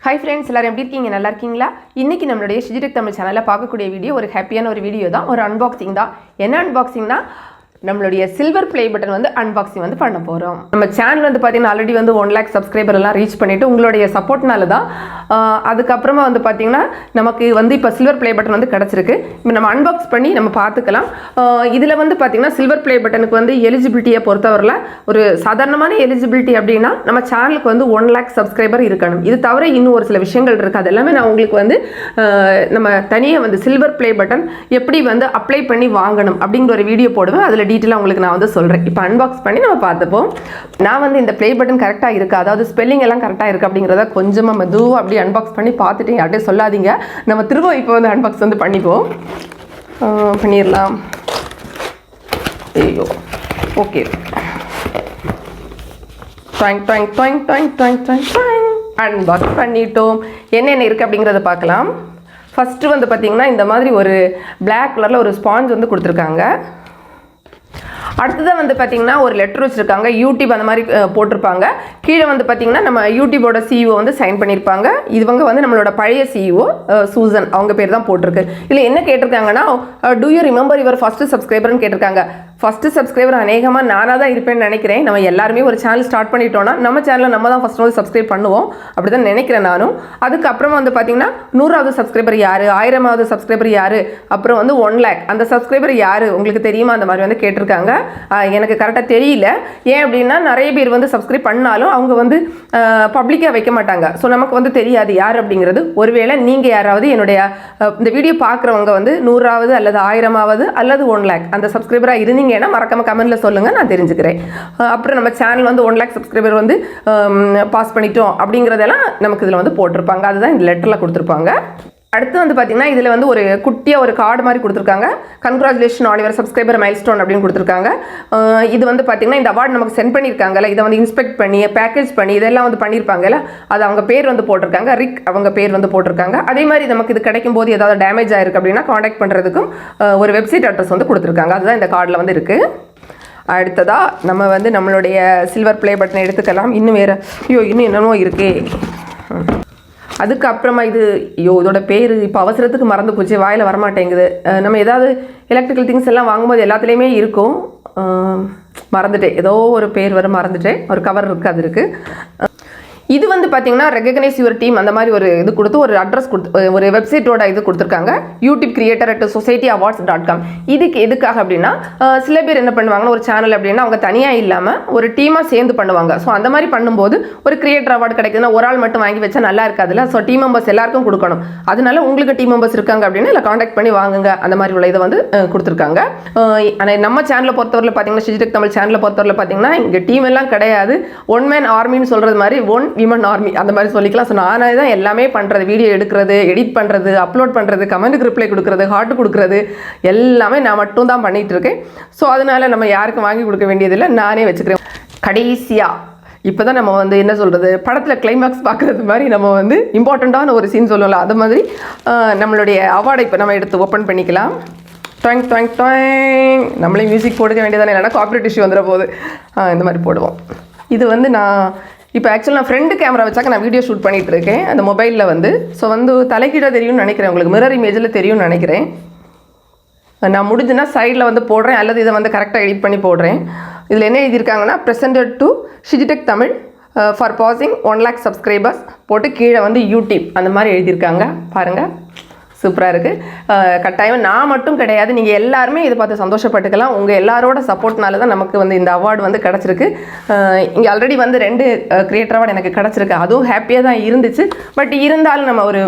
Hi friends, எல்லாரும் எப்படி இருக்கீங்க? நல்லா இருக்கீங்களா? இன்னைக்கு நம்மளுடைய Shiji Tech Tamil சேனல்ல பார்க்கக்கூடிய வீடியோ ஒரு ஹேப்பியான ஒரு வீடியோ தான். ஒரு அன்பாக்சிங் தான். என்ன அன்பாக்சிங்னா நம்மளுடைய சில்வர் ப்ளே பட்டன் வந்து அன்பாக்சிங் வந்து பண்ண போறோம். நம்ம சேனல் வந்து பாத்தீங்கன்னா ஆல்ரெடி வந்து 1 lakh சப்ஸ்கிரைபர் எல்லாம் ரீச் பண்ணிட்டு உங்களுடைய சப்போர்ட்னால தான் அதுக்கு அப்புறமா வந்து பாத்தீங்கன்னா நமக்கு வந்து இப்ப சில்வர் ப்ளே பட்டன் வந்து கிடைச்சிருக்கு. இப்போ நம்ம அன்பாக்ஸ் பண்ணி நம்ம பார்த்துக்கலாம். இதுல வந்து பாத்தீங்கன்னா சில்வர் ப்ளே பட்டனுக்கு வந்து எலிஜிபிலிட்டியை பொறுத்தவரையில ஒரு சாதாரணமான எலிஜிபிலிட்டி அப்படின்னா நம்ம சேனலுக்கு வந்து 1 lakh சப்ஸ்கிரைபர் இருக்கணும். இது தவிர இன்னும் ஒரு சில விஷயங்கள் இருக்கு. அது எல்லாமே நான் உங்களுக்கு வந்து நம்ம தனியாக வந்து சில்வர் ப்ளே பட்டன் எப்படி வந்து அப்ளை பண்ணி வாங்கணும் அப்படிங்கிற ஒரு வீடியோ போடுவேன். அதில் டீட்டெயிலாக உங்களுக்கு நான் வந்து சொல்கிறேன். இப்போ அன்பாக்ஸ் பண்ணி நம்ம பார்த்துப்போம். நான் வந்து இந்த ப்ளே பட்டன் கரெக்டாக இருக்குது, அதாவது ஸ்பெல்லிங் எல்லாம் கரெக்டாக இருக்குது அப்படிங்கிறத கொஞ்சமாக மெதுவாக அப்படியே அன்பாக்ஸ் பண்ணி பார்த்துட்டு யார்ட்டே சொல்லாதீங்க. நம்ம திரும்ப இப்போ வந்து அன்பாக்ஸ் வந்து பண்ணிப்போம். பண்ணிடலாம். ஐயோ ஓகே. அன்பாக்ஸ் பண்ணிட்டோம். என்னென்ன இருக்குது அப்படிங்கிறத பார்க்கலாம். ஃபஸ்ட்டு வந்து பார்த்திங்கன்னா இந்த மாதிரி ஒரு பிளாக் கலரில் ஒரு ஸ்பாஞ்ச் வந்து கொடுத்துருக்காங்க. அடுத்ததாக வந்து பார்த்திங்கன்னா ஒரு லெட்டர் வச்சுருக்காங்க, யூடியூப் அந்த மாதிரி போட்டிருப்பாங்க. கீழே வந்து பார்த்திங்கன்னா நம்ம யூடியூபோட சிஇஓ வந்து சைன் பண்ணியிருப்பாங்க. இவங்க வந்து நம்மளோட பழைய சிஇஓ சூசன், அவங்க பேர் தான் போட்டிருக்கு. இதில் என்ன கேட்டிருக்காங்கன்னா, do you remember your first சப்ஸ்கிரைபர்னு கேட்டிருக்காங்க. ஃபஸ்ட்டு சப்ஸ்கிரைபர் அநேகமாக நானாக தான் இருப்பேன்னு நினைக்கிறேன். நம்ம எல்லாருமே ஒரு சேனல் ஸ்டார்ட் பண்ணிட்டோன்னா நம்ம சேனலில் நம்ம தான் ஃபஸ்ட் வந்து சப்ஸ்கிரைப் பண்ணுவோம், அப்படி தான் நினைக்கிறேன் நானும். அதுக்கப்புறமா வந்து பார்த்திங்கன்னா 100வது சப்ஸ்கிரைபர் யார், 1000வது சப்ஸ்கிரைபர் யார், அப்புறம் வந்து 1 lakh அந்த சப்ஸ்கிரைபர் யார் உங்களுக்கு தெரியுமா அந்த மாதிரி வந்து கேட்டிருக்காங்க. எனக்கு கரெக்டாக தெரியல. ஏன் அப்படின்னா நிறைய பேர் வந்து சப்ஸ்கிரைப் பண்ணாலும் அவங்க வந்து பப்ளிக்காக வைக்க மாட்டாங்க. ஸோ நமக்கு வந்து தெரியாது யார் அப்படிங்கிறது. ஒருவேளை நீங்கள் யாராவது என்னுடைய இந்த வீடியோ பார்க்குறவங்க வந்து 100வது அல்லது 1000வது அல்லது 1 lakh அந்த சப்ஸ்கிரைபராக இருந்தீங்கன்னா மறக்காம கமெண்ட்டில் சொல்லுங்கள், நான் தெரிஞ்சுக்கிறேன். அப்புறம் நம்ம சேனல் வந்து 1 lakh சப்ஸ்கிரைபர் வந்து பாஸ் பண்ணிட்டோம் அப்படிங்கிறதெல்லாம் நமக்கு இதில் வந்து போட்டிருப்பாங்க. அதுதான் இந்த லெட்டரில் கொடுத்துருப்பாங்க. அடுத்து வந்து பார்த்தீங்கன்னா இதில் வந்து ஒரு குட்டியாக ஒரு கார்டு மாதிரி கொடுத்துருக்காங்க. Congratulation on your subscriber milestone அப்படின்னு கொடுத்துருக்காங்க. இது வந்து பார்த்தீங்கன்னா இந்த அவார்டு நமக்கு சென்ட் பண்ணியிருக்காங்கல்ல, இதை வந்து இன்ஸ்பெக்ட் பண்ணி பேக்கேஜ் பண்ணி இதெல்லாம் வந்து பண்ணியிருப்பாங்கல்ல, அது அவங்க பேர் வந்து போட்டிருக்காங்க, ரிக் அவங்க பேர் வந்து போட்டிருக்காங்க. அதே மாதிரி நமக்கு இது கிடைக்கும் போது ஏதாவது டேமேஜ் ஆயிருக்கு அப்படின்னா காண்டாக்ட் பண்ணுறதுக்கும் ஒரு வெப்சைட் அட்ரஸ் வந்து கொடுத்துருக்காங்க. அதுதான் இந்த கார்டில் வந்து இருக்குது. அடுத்ததாக நம்ம வந்து நம்மளுடைய சில்வர் ப்ளே பட்டனை எடுத்துக்கலாம். இன்னும் வேறு இன்னும் என்னென்னமோ இருக்கே. அதுக்கப்புறமா இதோட பேர் இப்போ அவசரத்துக்கு மறந்து போச்சு, வாயில் வரமாட்டேங்குது. நம்ம ஏதாவது எலக்ட்ரிக்கல் திங்ஸ் எல்லாம் வாங்கும்போது எல்லாத்துலேயுமே இருக்கும், மறந்துட்டேன். ஏதோ ஒரு பேர் வர மறந்துட்டேன். ஒரு கவர் இருக்குது, அது இருக்குது. இது வந்து பார்த்தீங்கன்னா ரெகக்னைஸ் யுவர் டீம் அந்த மாதிரி ஒரு இது கொடுத்து ஒரு அட்ரஸ் கொடுத்து ஒரு வெப்சைட்டோட இது கொடுத்துருக்காங்க, யூடியூப் கிரியேட்டர் @societyawards.com. இதுக்கு எதுக்காக அப்படின்னா சில பேர் என்ன பண்ணுவாங்கன்னா ஒரு சேனல் அப்படின்னா அவங்க தனியாக இல்லாமல் ஒரு டீமாக சேர்ந்து பண்ணுவாங்க. ஸோ அந்த மாதிரி பண்ணும்போது ஒரு கிரியேட்டர் அவார்டு கிடைக்குதுன்னா ஒரு ஆள் மட்டும் வாங்கி வச்சா நல்லா இருக்காதுல்ல. ஸோ டீம் மெம்பர்ஸ் எல்லாருக்கும் கொடுக்கணும். அதனால உங்களுக்கு டீம் மெம்பர்ஸ் இருக்காங்க அப்படின்னா இல்லை காண்டாக்ட் பண்ணி வாங்குங்க அந்த மாதிரி உள்ள இதை வந்து கொடுத்துருக்காங்க. ஆனால் நம்ம சேனலை பொறுத்தவரையில் பார்த்தீங்கன்னா Shiji Tech Tamil சேனலை பொறுத்தவரையில் பார்த்தீங்கன்னா இங்கே டீம் எல்லாம் கிடையாது, ஒன் மேன் ஆர்மின்னு சொல்கிறது மாதிரி ஒன் விமன் ஆர்மி அந்த மாதிரி சொல்லிக்கலாம். ஸோ நானே தான் எல்லாமே பண்ணுறது, வீடியோ எடுக்கிறது, எடிட் பண்ணுறது, அப்லோட் பண்ணுறது, கமெண்ட்டுக்கு ரிப்ளை கொடுக்குறது, ஹார்ட் கொடுக்குறது எல்லாமே நான் மட்டும் தான் பண்ணிகிட்டு இருக்கேன். ஸோ அதனால் நம்ம யாருக்கும் வாங்கி கொடுக்க வேண்டியதில்லை, நானே வச்சுக்கிறேன். கடைசியாக இப்போ தான் நம்ம வந்து என்ன சொல்கிறது, படத்தில் கிளைமேக்ஸ் பார்க்குறது மாதிரி நம்ம வந்து இம்பார்ட்டண்ட்டான ஒரு சீன் சொல்லலாம். அது மாதிரி நம்மளுடைய அவார்டை இப்போ நம்ம எடுத்து ஓப்பன் பண்ணிக்கலாம். நம்மளே மியூசிக் போடுக்க வேண்டியதானே, இல்லைனா காப்பிரைட் இஷ்யூ வந்துட போகுது. இந்த மாதிரி போடுவோம். இது வந்து நான் இப்போ ஆக்சுவலாக நான் ஃப்ரெண்டு கேமரா வச்சாக்க நான் வீடியோ ஷூட் பண்ணிகிட்டு இருக்கேன் அந்த மொபைலில் வந்து. ஸோ வந்து தலைகீழாக தெரியும்னு நினைக்கிறேன், உங்களுக்கு மிரர் இமேஜில் தெரியும்னு நினைக்கிறேன். நான் முடிஞ்சுன்னா சைடில் வந்து போடுறேன் அல்லது இதை வந்து கரெக்டாக எடிட் பண்ணி போடுறேன். இதில் என்ன எழுதியிருக்காங்கன்னா presented to Shiji Tech Tamil for passing 1 lakh subscribers போட்டு கீழே வந்து யூடியூப் அந்த மாதிரி எழுதியிருக்காங்க. பாருங்கள், சூப்பராக இருக்குது. கட்டாயம் நான் மட்டும் கிடையாது, நீங்கள் எல்லாருமே இதை பார்த்து சந்தோஷப்பட்டுக்கலாம். உங்கள் எல்லாரோட சப்போர்ட்னால தான் நமக்கு வந்து இந்த அவார்டு வந்து கிடச்சிருக்கு. இங்கே ஆல்ரெடி வந்து 2 கிரியேட்டர் அவார்டு எனக்கு கிடச்சிருக்கு, அதுவும் ஹாப்பியாக தான் இருந்துச்சு. பட் இருந்தாலும் நம்ம ஒரு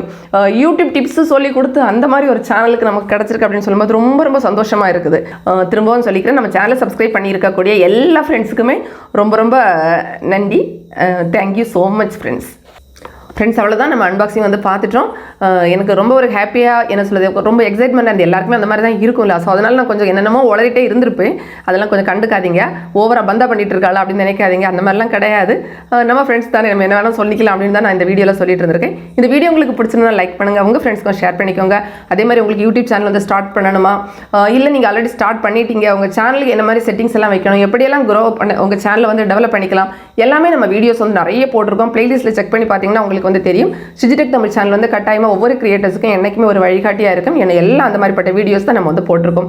யூடியூப் டிப்ஸு சொல்லி கொடுத்து அந்த மாதிரி ஒரு சேனலுக்கு நமக்கு கிடச்சிருக்கு அப்படின்னு சொல்லும்போது ரொம்ப ரொம்ப சந்தோஷமாக இருக்குது. திரும்பவும் சொல்லிக்கிறேன், நம்ம சேனலை சப்ஸ்கிரைப் பண்ணியிருக்கக்கூடிய எல்லா ஃப்ரெண்ட்ஸுக்குமே ரொம்ப ரொம்ப நன்றி. Thank you so much friends. அவ்வளோதான், நம்ம அன்பாக்சிங் வந்து பார்த்துட்டோம். எனக்கு ரொம்ப ஒரு ஹாப்பியாக என்ன சொல்கிறது, ரொம்ப எக்ஸைட்மெண்ட்டாக இருந்து எல்லாருக்குமே அந்த மாதிரி தான் இருக்கும்ல. ஸோ அதனால் நான் கொஞ்சம் என்னென்னமோ உளறிட்டே இருந்திருப்பேன். அதெல்லாம் கொஞ்சம் கண்டுக்காதீங்க, ஓவராக பந்தா பண்ணிட்டு இருக்காளா அப்படின்னு நினைக்காதீங்க. அந்த மாதிரிலாம் கிடையாது, நம்ம ஃப்ரெண்ட்ஸ் தானே, நம்ம என்ன வேணாலும் சொல்லிக்கலாம் அப்படின்னு தான் நான் இந்த வீடியோவில் சொல்லிட்டு இருந்திருக்கேன். இந்த வீடியோ உங்களுக்கு பிடிச்சிருந்தா லைக் பண்ணுங்கள், உங்கள் ஃப்ரெண்ட்ஸ்க்கும் ஷேர் பண்ணிக்கோங்க. அதே மாதிரி உங்களுக்கு யூடியூப் சேனல் வந்து ஸ்டார்ட் பண்ணணுமா, இல்லை நீங்கள் ஆல்ரெடி ஸ்டார்ட் பண்ணிட்டீங்க, உங்கள் சேனலுக்கு என்ன மாதிரி செட்டிங்ஸ் எல்லாம் வைக்கணும், எப்படியெல்லாம் க்ரோ பண்ண உங்கள் சேனலை வந்து டெவலப் பண்ணிக்கலாம், எல்லாமே நம்ம வீடியோஸ் வந்து நிறைய போட்டிருக்கோம். பிளேலிஸ்ட்டில் செக் பண்ணி பார்த்தீங்கன்னா உங்களுக்கு உங்களுக்கு வந்து தெரியும். ஷிஜி டெக் தமிழ் சேனல் வந்து கட்டாயமாக ஒவ்வொரு கிரியேட்டர்ஸுக்கும் என்றைக்குமே ஒரு வழிகாட்டியாக இருக்கும். ஏன்னா எல்லாம் அந்த மாதிரிப்பட்ட வீடியோஸ் தான் நம்ம வந்து போட்டிருக்கோம்.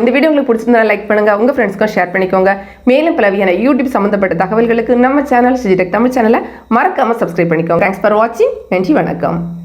இந்த வீடியோ உங்களுக்கு பிடிச்சிருந்தா லைக் பண்ணுங்கள், உங்கள் ஃப்ரெண்ட்ஸ்க்கும் ஷேர் பண்ணிக்கோங்க. மேலும் பலவியான யூடியூப் சம்மந்தப்பட்ட தகவல்களுக்கு நம்ம சேனல் ஷிஜி டெக் தமிழ் சேனலை மறக்காமல் சப்ஸ்கிரைப் பண்ணிக்கோங்க. தேங்க்ஸ் ஃபார் வாட்சிங். நன்றி, வணக்கம்.